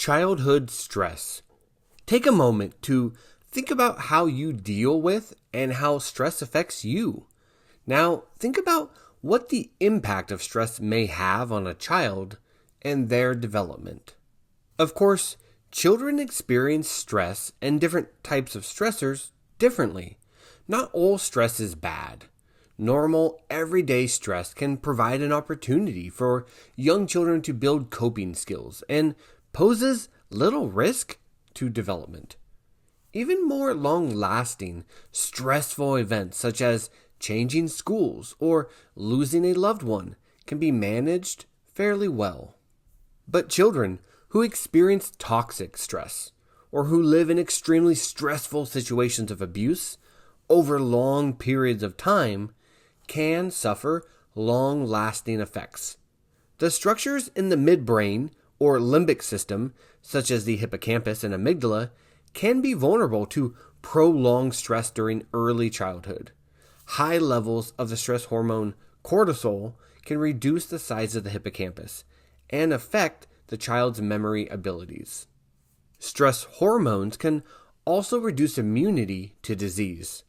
Childhood stress. Take a moment to think about how you deal with and how stress affects you. Now, think about what the impact of stress may have on a child and their development. Of course, children experience stress and different types of stressors differently. Not all stress is bad. Normal, everyday stress can provide an opportunity for young children to build coping skills and poses little risk to development. Even more long-lasting, stressful events such as changing schools or losing a loved one can be managed fairly well. But children who experience toxic stress or who live in extremely stressful situations of abuse over long periods of time can suffer long-lasting effects. The structures in the midbrain or limbic system, such as the hippocampus and amygdala, can be vulnerable to prolonged stress during early childhood. High levels of the stress hormone cortisol can reduce the size of the hippocampus and affect the child's memory abilities. Stress hormones can also reduce immunity to disease.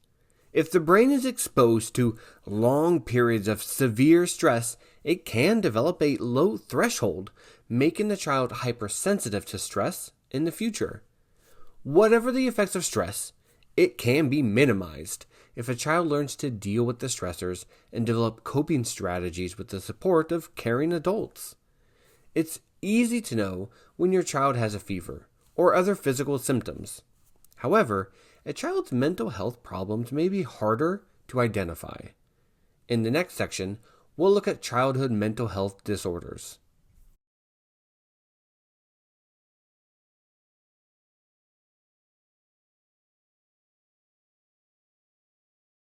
If the brain is exposed to long periods of severe stress, it can develop a low threshold, making the child hypersensitive to stress in the future. Whatever the effects of stress, it can be minimized if a child learns to deal with the stressors and develop coping strategies with the support of caring adults. It's easy to know when your child has a fever or other physical symptoms. However, a child's mental health problems may be harder to identify. In the next section, we'll look at childhood mental health disorders.